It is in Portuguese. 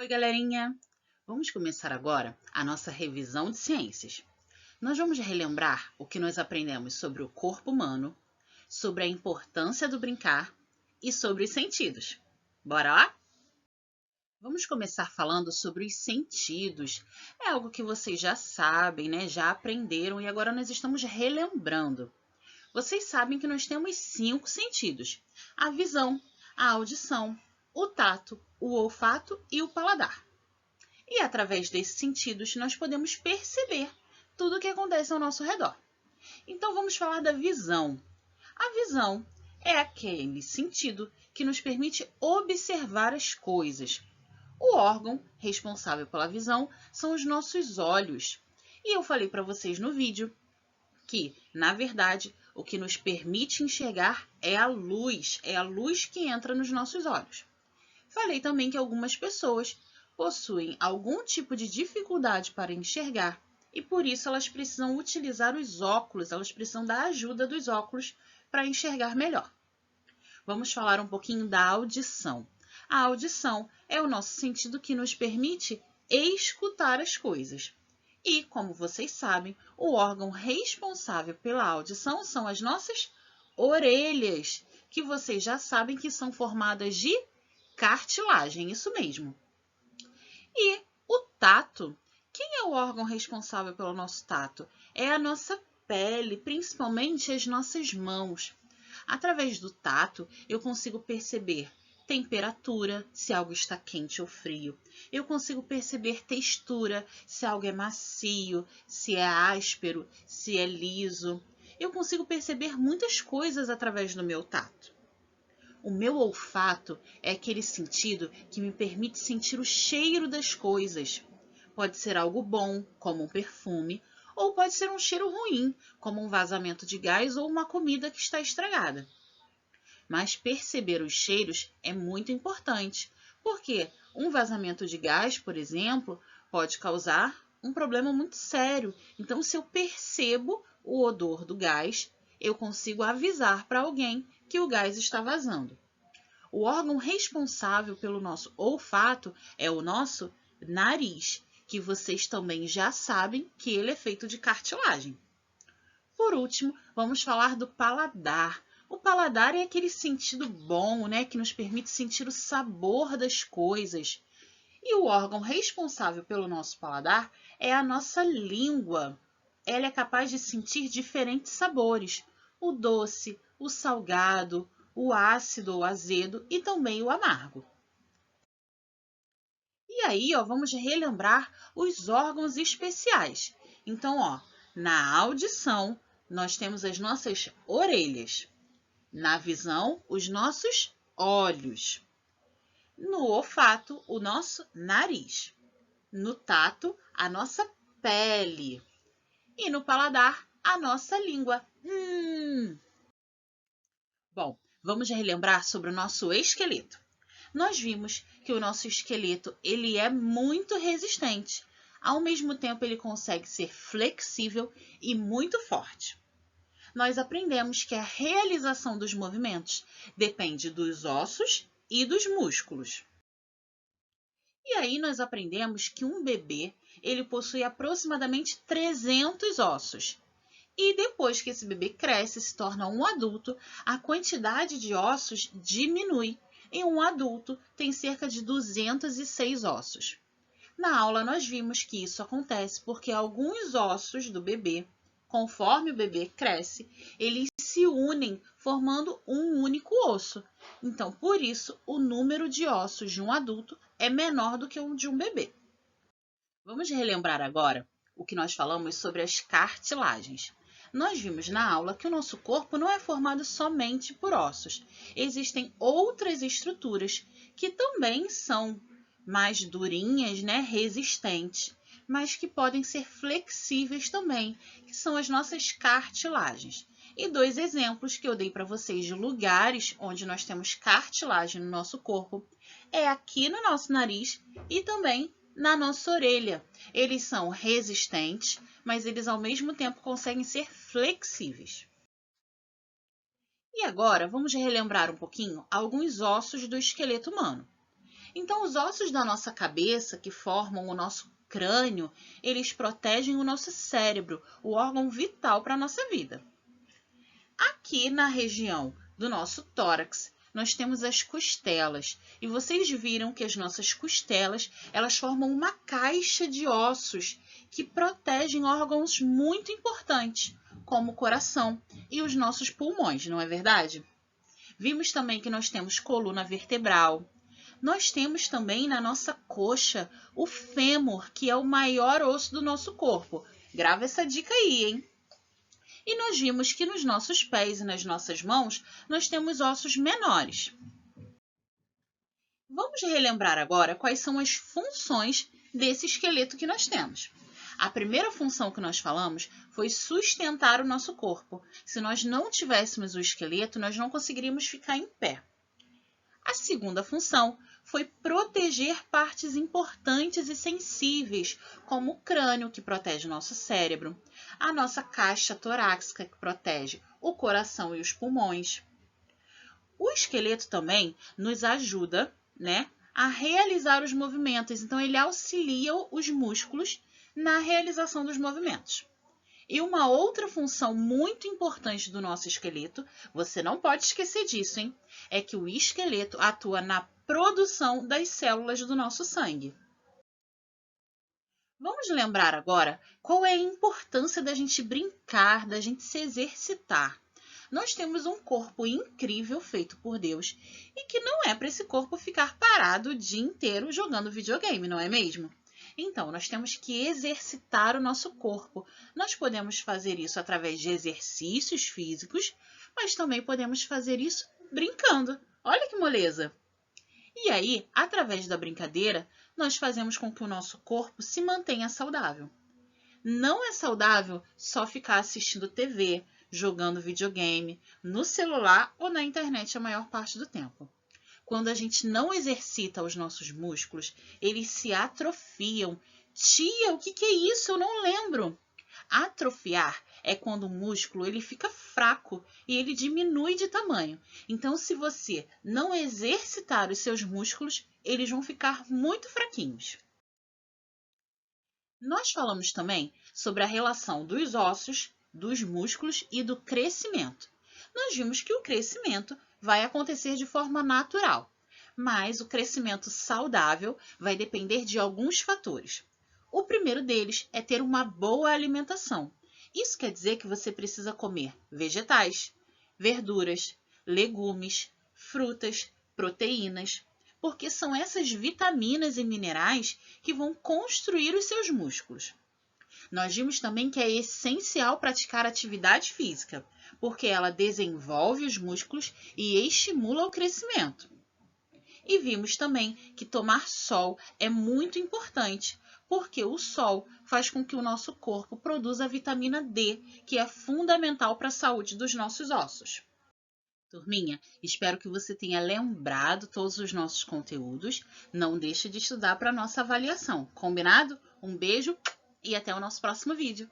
Oi, galerinha! Vamos começar agora a nossa revisão de ciências. Nós vamos relembrar o que nós aprendemos sobre o corpo humano, sobre a importância do brincar e sobre os sentidos. Bora lá? Vamos começar falando sobre os sentidos. É algo que vocês já sabem, né? Já aprenderam e agora nós estamos relembrando. Vocês sabem que nós temos 5 sentidos: a visão, a audição, o tato, o olfato e o paladar. E através desses sentidos nós podemos perceber tudo o que acontece ao nosso redor. Então vamos falar da visão. A visão é aquele sentido que nos permite observar as coisas. O órgão responsável pela visão são os nossos olhos. E eu falei para vocês no vídeo que, na verdade, o que nos permite enxergar é a luz que entra nos nossos olhos. Falei também que algumas pessoas possuem algum tipo de dificuldade para enxergar e por isso elas precisam utilizar os óculos, elas precisam da ajuda dos óculos para enxergar melhor. Vamos falar um pouquinho da audição. A audição é o nosso sentido que nos permite escutar as coisas. E, como vocês sabem, o órgão responsável pela audição são as nossas orelhas, que vocês já sabem que são formadas de cartilagem, isso mesmo. E o tato. Quem é o órgão responsável pelo nosso tato? É a nossa pele, principalmente as nossas mãos. Através do tato, eu consigo perceber temperatura, se algo está quente ou frio. Eu consigo perceber textura, se algo é macio, se é áspero, se é liso. Eu consigo perceber muitas coisas através do meu tato. O meu olfato é aquele sentido que me permite sentir o cheiro das coisas. Pode ser algo bom, como um perfume, ou pode ser um cheiro ruim, como um vazamento de gás ou uma comida que está estragada. Mas perceber os cheiros é muito importante, porque um vazamento de gás, por exemplo, pode causar um problema muito sério. Então, se eu percebo o odor do gás, eu consigo avisar para alguém que o gás está vazando. O órgão responsável pelo nosso olfato é o nosso nariz, que vocês também já sabem que ele é feito de cartilagem. Por último, vamos falar do paladar. O paladar é aquele sentido bom, né, que nos permite sentir o sabor das coisas. E o órgão responsável pelo nosso paladar é a nossa língua. Ela é capaz de sentir diferentes sabores: o doce, o salgado, o ácido ou azedo e também o amargo. E aí, vamos relembrar os órgãos especiais. Então, na audição, nós temos as nossas orelhas. Na visão, os nossos olhos. No olfato, o nosso nariz. No tato, a nossa pele. E no paladar, a nossa língua. Bom, vamos relembrar sobre o nosso esqueleto. Nós vimos que o nosso esqueleto ele é muito resistente. Ao mesmo tempo, ele consegue ser flexível e muito forte. Nós aprendemos que a realização dos movimentos depende dos ossos e dos músculos. E aí nós aprendemos que um bebê ele possui aproximadamente 300 ossos. E depois que esse bebê cresce e se torna um adulto, a quantidade de ossos diminui. E um adulto tem cerca de 206 ossos. Na aula nós vimos que isso acontece porque alguns ossos do bebê, conforme o bebê cresce, eles se unem formando um único osso. Então, por isso, o número de ossos de um adulto é menor do que o de um bebê. Vamos relembrar agora o que nós falamos sobre as cartilagens. Nós vimos na aula que o nosso corpo não é formado somente por ossos. Existem outras estruturas que também são mais durinhas, né, resistentes, mas que podem ser flexíveis também, que são as nossas cartilagens. E 2 exemplos que eu dei para vocês de lugares onde nós temos cartilagem no nosso corpo é aqui no nosso nariz e também na nossa orelha. Eles são resistentes, mas eles ao mesmo tempo conseguem ser flexíveis. E agora vamos relembrar um pouquinho alguns ossos do esqueleto humano. Então, os ossos da nossa cabeça, que formam o nosso crânio, eles protegem o nosso cérebro, o órgão vital para a nossa vida. Aqui na região do nosso tórax, nós temos as costelas. E vocês viram que as nossas costelas, elas formam uma caixa de ossos que protegem órgãos muito importantes, como o coração e os nossos pulmões, não é verdade? Vimos também que nós temos coluna vertebral. Nós temos também na nossa coxa o fêmur, que é o maior osso do nosso corpo. Grava essa dica aí, hein? E nós vimos que nos nossos pés e nas nossas mãos, nós temos ossos menores. Vamos relembrar agora quais são as funções desse esqueleto que nós temos. A primeira função que nós falamos foi sustentar o nosso corpo. Se nós não tivéssemos o esqueleto, nós não conseguiríamos ficar em pé. A segunda função foi proteger partes importantes e sensíveis, como o crânio, que protege o nosso cérebro, a nossa caixa torácica, que protege o coração e os pulmões. O esqueleto também nos ajuda, a realizar os movimentos, então ele auxilia os músculos na realização dos movimentos. E uma outra função muito importante do nosso esqueleto, você não pode esquecer disso, hein? É que o esqueleto atua na produção das células do nosso sangue. Vamos lembrar agora qual é a importância da gente brincar, da gente se exercitar. Nós temos um corpo incrível feito por Deus e que não é para esse corpo ficar parado o dia inteiro jogando videogame, não é mesmo? Então, nós temos que exercitar o nosso corpo. Nós podemos fazer isso através de exercícios físicos, mas também podemos fazer isso brincando. Olha que moleza! E aí, através da brincadeira, nós fazemos com que o nosso corpo se mantenha saudável. Não é saudável só ficar assistindo TV, jogando videogame, no celular ou na internet a maior parte do tempo. Quando a gente não exercita os nossos músculos, eles se atrofiam. Tia, o que é isso? Eu não lembro. Atrofiar é quando o músculo ele fica fraco e ele diminui de tamanho. Então, se você não exercitar os seus músculos, eles vão ficar muito fraquinhos. Nós falamos também sobre a relação dos ossos, dos músculos e do crescimento. Nós vimos que o crescimento vai acontecer de forma natural, mas o crescimento saudável vai depender de alguns fatores. O primeiro deles é ter uma boa alimentação. Isso quer dizer que você precisa comer vegetais, verduras, legumes, frutas, proteínas, porque são essas vitaminas e minerais que vão construir os seus músculos. Nós vimos também que é essencial praticar atividade física, porque ela desenvolve os músculos e estimula o crescimento. E vimos também que tomar sol é muito importante, porque o sol faz com que o nosso corpo produza a vitamina D, que é fundamental para a saúde dos nossos ossos. Turminha, espero que você tenha lembrado todos os nossos conteúdos. Não deixe de estudar para a nossa avaliação, combinado? Um beijo e até o nosso próximo vídeo.